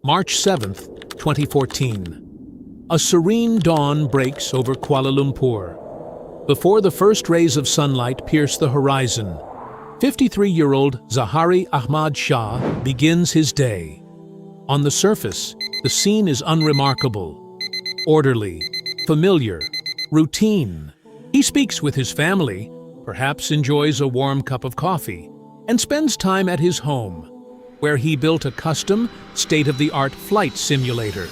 March 7th, 2014. A serene dawn breaks over Kuala Lumpur. Before the first rays of sunlight pierce the horizon, 53-year-old Zaharie Ahmad Shah begins his day. On the surface, the scene is unremarkable, orderly, familiar, routine. He speaks with his family, perhaps enjoys a warm cup of coffee, and spends time at his home, where he built a custom, state-of-the-art flight simulator.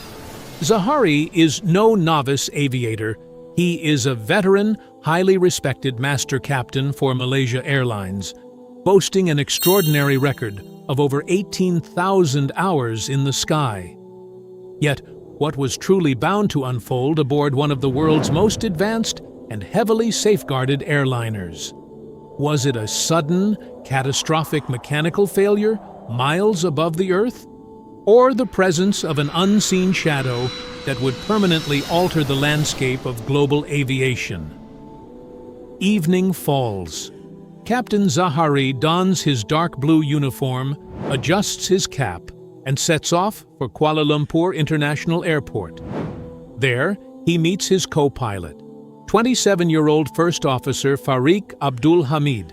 Zaharie is no novice aviator. He is a veteran, highly respected master captain for Malaysia Airlines, boasting an extraordinary record of over 18,000 hours in the sky. Yet, what was truly bound to unfold aboard one of the world's most advanced and heavily safeguarded airliners? Was it a sudden, catastrophic mechanical failure miles above the Earth? Or the presence of an unseen shadow that would permanently alter the landscape of global aviation? Evening falls. Captain Zaharie dons his dark blue uniform, adjusts his cap, and sets off for Kuala Lumpur International Airport. There, he meets his co-pilot, 27-year-old First Officer Farik Abdul Hamid.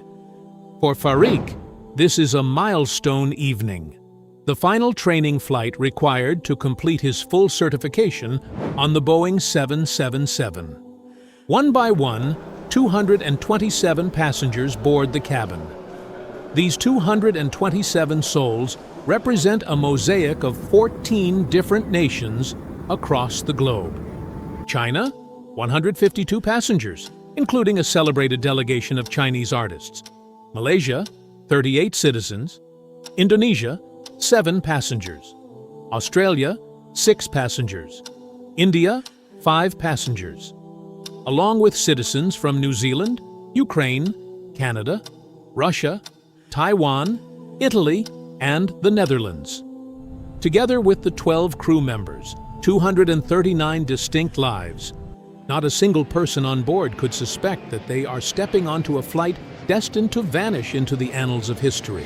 For Farik, this is a milestone evening, the final training flight required to complete his full certification on the Boeing 777. One by one, 227 passengers board the cabin. These 227 souls represent a mosaic of 14 different nations across the globe. China, 152 passengers, including a celebrated delegation of Chinese artists. Malaysia, 38 citizens. Indonesia, 7 passengers. Australia, 6 passengers. India, 5 passengers. Along with citizens from New Zealand, Ukraine, Canada, Russia, Taiwan, Italy, and the Netherlands. Together with the 12 crew members, 239 distinct lives, not a single person on board could suspect that they are stepping onto a flight destined to vanish into the annals of history.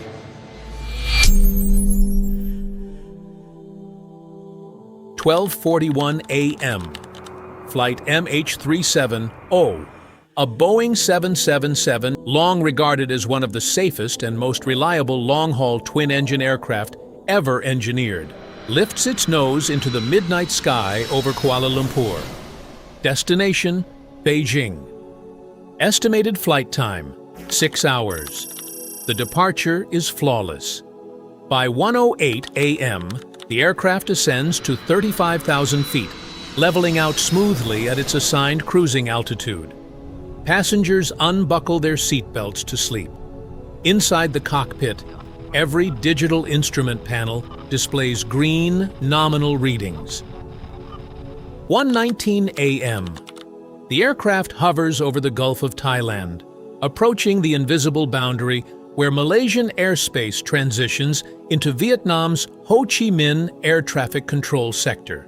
"12:41 a.m. Flight MH370, a Boeing 777, long regarded as one of the safest and most reliable long-haul twin-engine aircraft ever engineered, lifts its nose into the midnight sky over Kuala Lumpur. Destination, Beijing. Estimated flight time, 6 hours. The departure is flawless. By 1:08 a.m., the aircraft ascends to 35,000 feet, leveling out smoothly at its assigned cruising altitude. Passengers unbuckle their seatbelts to sleep. Inside the cockpit, every digital instrument panel displays green, nominal readings. 1:19 a.m. The aircraft hovers over the Gulf of Thailand, approaching the invisible boundary where Malaysian airspace transitions into Vietnam's Ho Chi Minh Air Traffic Control Sector.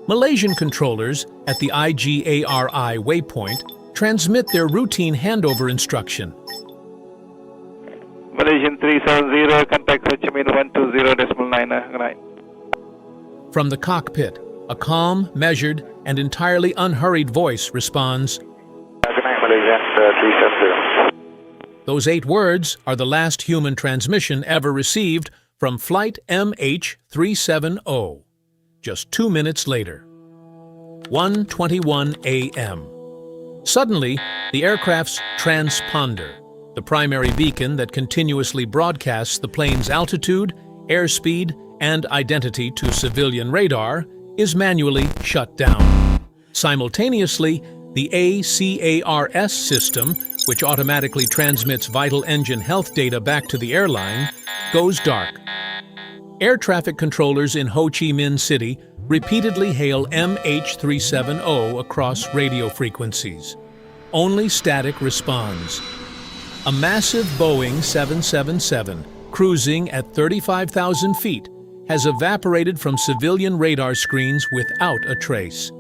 Malaysian controllers at the IGARI waypoint transmit their routine handover instruction. Malaysian 370, contact Ho Chi Minh 120.9, good night. From the cockpit, a calm, measured, and entirely unhurried voice responds, Good night, Malaysian 370. Those 8 words are the last human transmission ever received from Flight MH370. Just 2 minutes later. 1:21 a.m. Suddenly, the aircraft's transponder, the primary beacon that continuously broadcasts the plane's altitude, airspeed, and identity to civilian radar, is manually shut down. Simultaneously, the ACARS system, which automatically transmits vital engine health data back to the airline, goes dark. Air traffic controllers in Ho Chi Minh City repeatedly hail MH370 across radio frequencies. Only static responds. A massive Boeing 777, cruising at 35,000 feet, has evaporated from civilian radar screens without a trace.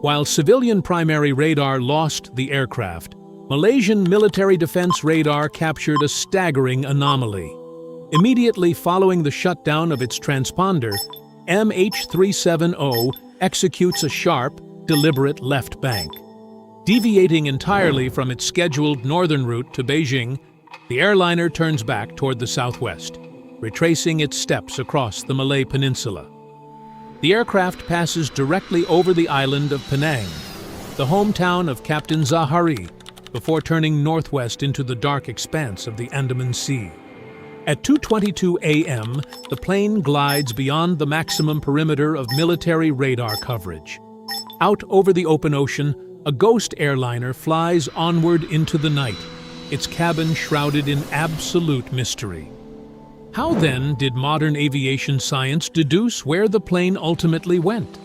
While civilian primary radar lost the aircraft, Malaysian military defense radar captured a staggering anomaly. Immediately following the shutdown of its transponder, MH370 executes a sharp, deliberate left bank. Deviating entirely from its scheduled northern route to Beijing, the airliner turns back toward the southwest, retracing its steps across the Malay Peninsula. The aircraft passes directly over the island of Penang, the hometown of Captain Zaharie, before turning northwest into the dark expanse of the Andaman Sea. At 2:22 a.m., the plane glides beyond the maximum perimeter of military radar coverage. Out over the open ocean, a ghost airliner flies onward into the night, its cabin shrouded in absolute mystery. How then did modern aviation science deduce where the plane ultimately went?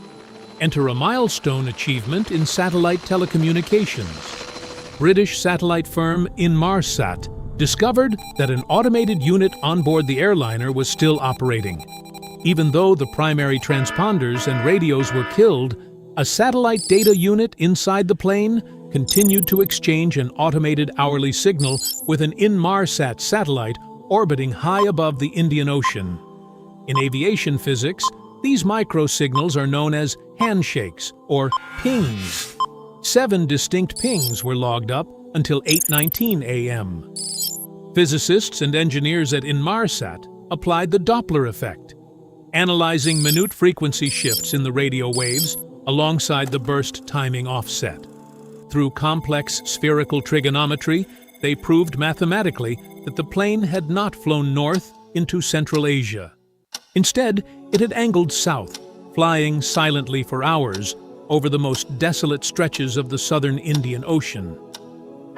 Enter a milestone achievement in satellite telecommunications. British satellite firm Inmarsat discovered that an automated unit on board the airliner was still operating. Even though the primary transponders and radios were killed, a satellite data unit inside the plane continued to exchange an automated hourly signal with an Inmarsat satellite orbiting high above the Indian Ocean. In aviation physics, these microsignals are known as handshakes or pings. 7 distinct pings were logged up until 8:19 a.m. Physicists and engineers at Inmarsat applied the Doppler effect, analyzing minute frequency shifts in the radio waves alongside the burst timing offset. Through complex spherical trigonometry, they proved mathematically that the plane had not flown north into Central Asia. Instead, it had angled south, flying silently for hours over the most desolate stretches of the southern Indian Ocean.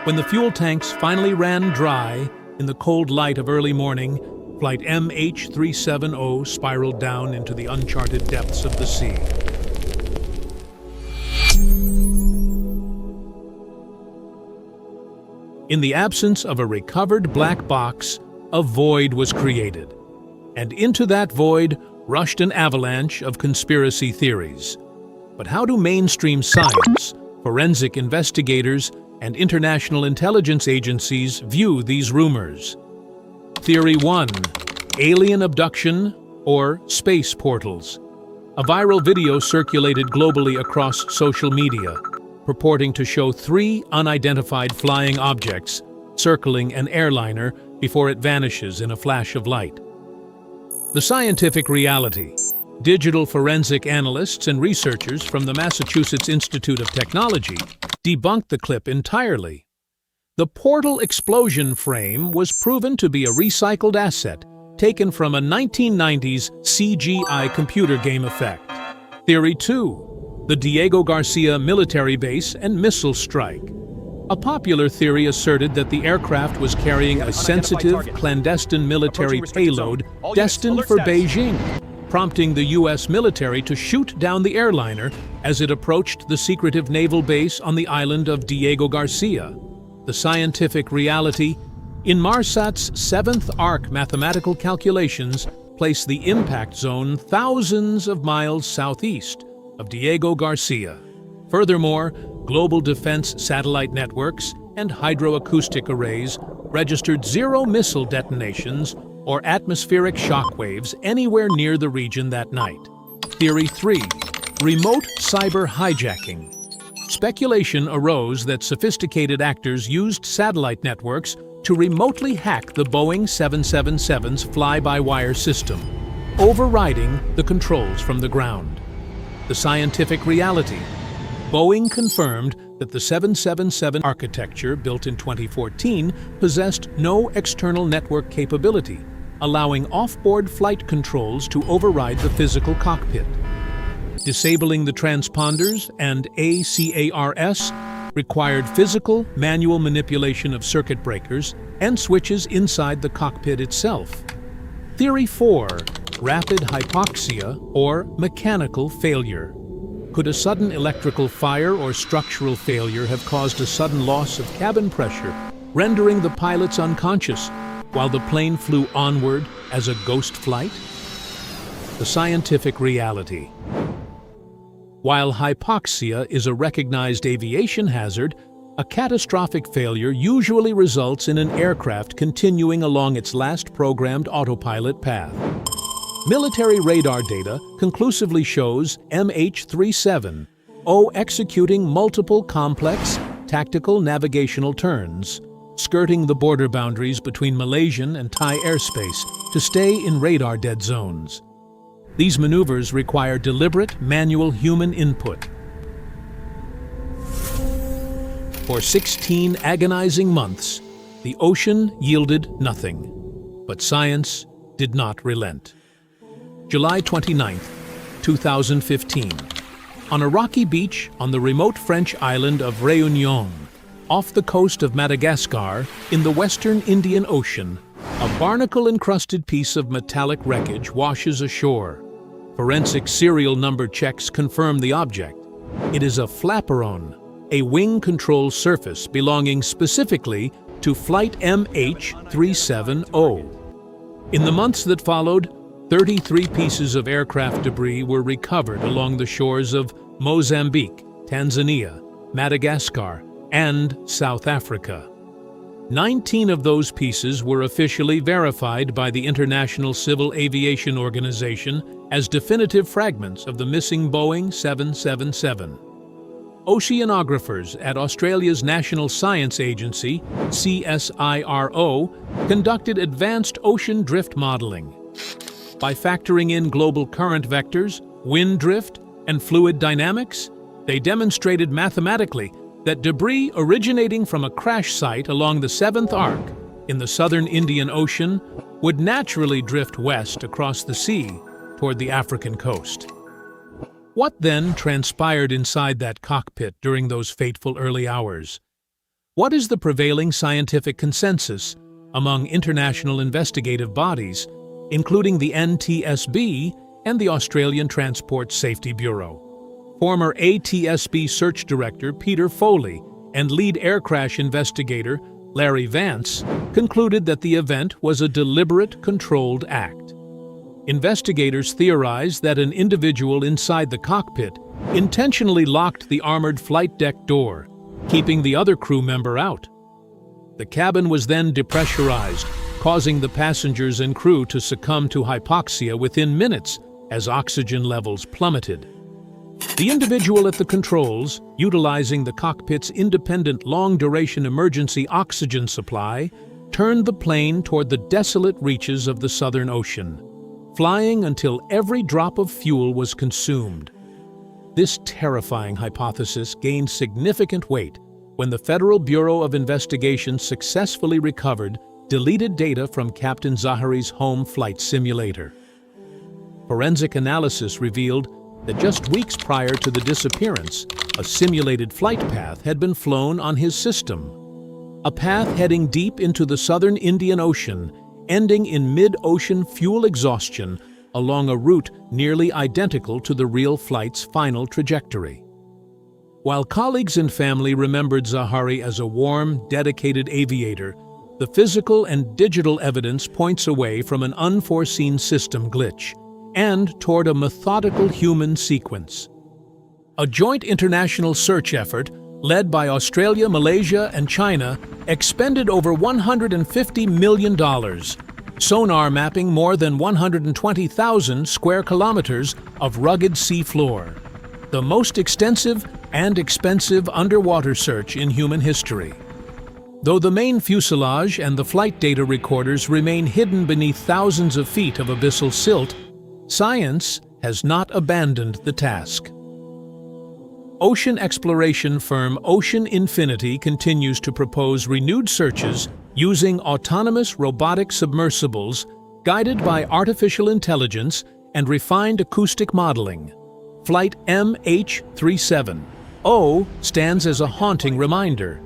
When the fuel tanks finally ran dry in the cold light of early morning, flight MH370 spiraled down into the uncharted depths of the sea. In the absence of a recovered black box, a void was created. And into that void rushed an avalanche of conspiracy theories. But how do mainstream science, forensic investigators, and international intelligence agencies view these rumors? Theory 1. Alien abduction or space portals. A viral video circulated globally across social media, purporting to show 3 unidentified flying objects circling an airliner before it vanishes in a flash of light. The scientific reality. Digital forensic analysts and researchers from the Massachusetts Institute of Technology debunked the clip entirely. The portal explosion frame was proven to be a recycled asset taken from a 1990s CGI computer game effect. Theory 2. The Diego Garcia military base and missile strike. A popular theory asserted that the aircraft was carrying a sensitive, clandestine military payload destined for Beijing, prompting the U.S. military to shoot down the airliner as it approached the secretive naval base on the island of Diego Garcia. The scientific reality. Inmarsat's 7th arc mathematical calculations place the impact zone thousands of miles southeast of Diego Garcia. Furthermore, global defense satellite networks and hydroacoustic arrays registered 0 missile detonations or atmospheric shock waves anywhere near the region that night. Theory 3. Remote cyber hijacking. Speculation arose that sophisticated actors used satellite networks to remotely hack the Boeing 777's fly-by-wire system, overriding the controls from the ground. The scientific reality. Boeing confirmed that the 777 architecture, built in 2014, possessed no external network capability, allowing off-board flight controls to override the physical cockpit. Disabling the transponders and ACARS required physical, manual manipulation of circuit breakers and switches inside the cockpit itself. Theory 4. Rapid hypoxia or mechanical failure. Could a sudden electrical fire or structural failure have caused a sudden loss of cabin pressure, rendering the pilots unconscious while the plane flew onward as a ghost flight? The scientific reality. While hypoxia is a recognized aviation hazard, A catastrophic failure usually results in an aircraft continuing along its last programmed autopilot path. Military radar data conclusively shows MH370 executing multiple complex, tactical navigational turns, skirting the border boundaries between Malaysian and Thai airspace to stay in radar dead zones. These maneuvers require deliberate manual human input. For 16 agonizing months, the ocean yielded nothing, but science did not relent. July 29, 2015. On a rocky beach on the remote French island of Réunion, off the coast of Madagascar, in the western Indian Ocean, a barnacle-encrusted piece of metallic wreckage washes ashore. Forensic serial number checks confirm the object. It is a flaperon, a wing control surface belonging specifically to Flight MH370. In the months that followed, 33 pieces of aircraft debris were recovered along the shores of Mozambique, Tanzania, Madagascar, and South Africa. 19 of those pieces were officially verified by the International Civil Aviation Organization as definitive fragments of the missing Boeing 777. Oceanographers at Australia's National Science Agency, CSIRO, conducted advanced ocean drift modeling. By factoring in global current vectors, wind drift, and fluid dynamics, they demonstrated mathematically that debris originating from a crash site along the Seventh Arc in the southern Indian Ocean would naturally drift west across the sea toward the African coast. What then transpired inside that cockpit during those fateful early hours? What is the prevailing scientific consensus among international investigative bodies, including the NTSB and the Australian Transport Safety Bureau? Former ATSB Search Director Peter Foley and lead air crash investigator Larry Vance concluded that the event was a deliberate, controlled act. Investigators theorized that an individual inside the cockpit intentionally locked the armored flight deck door, keeping the other crew member out. The cabin was then depressurized, causing the passengers and crew to succumb to hypoxia within minutes as oxygen levels plummeted. The individual at the controls, utilizing the cockpit's independent long-duration emergency oxygen supply, turned the plane toward the desolate reaches of the Southern Ocean, flying until every drop of fuel was consumed. This terrifying hypothesis gained significant weight when the Federal Bureau of Investigation successfully recovered deleted data from Captain Zaharie's home flight simulator. Forensic analysis revealed that just weeks prior to the disappearance, a simulated flight path had been flown on his system. A path heading deep into the southern Indian Ocean, ending in mid-ocean fuel exhaustion along a route nearly identical to the real flight's final trajectory. While colleagues and family remembered Zaharie as a warm, dedicated aviator, the physical and digital evidence points away from an unforeseen system glitch and toward a methodical human sequence. A joint international search effort, led by Australia, Malaysia, and China, expended over $150 million, sonar mapping more than 120,000 square kilometers of rugged seafloor, the most extensive and expensive underwater search in human history. Though the main fuselage and the flight data recorders remain hidden beneath thousands of feet of abyssal silt, science has not abandoned the task. Ocean exploration firm Ocean Infinity continues to propose renewed searches using autonomous robotic submersibles guided by artificial intelligence and refined acoustic modeling. Flight MH370 stands as a haunting reminder.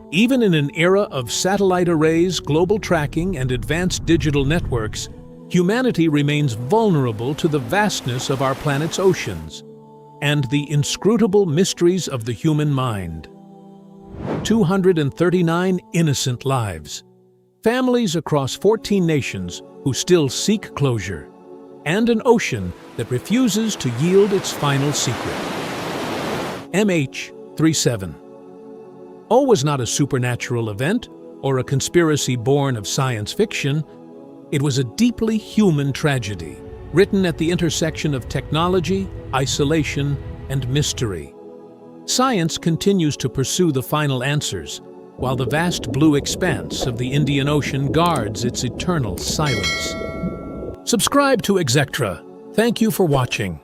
Even in an era of satellite arrays, global tracking, and advanced digital networks, humanity remains vulnerable to the vastness of our planet's oceans and the inscrutable mysteries of the human mind. 239 innocent lives, families across 14 nations who still seek closure, and an ocean that refuses to yield its final secret. MH370. O was not a supernatural event or a conspiracy born of science fiction. It was a deeply human tragedy, written at the intersection of technology, isolation, and mystery. Science continues to pursue the final answers, while the vast blue expanse of the Indian Ocean guards its eternal silence. Subscribe to Exectra. Thank you for watching.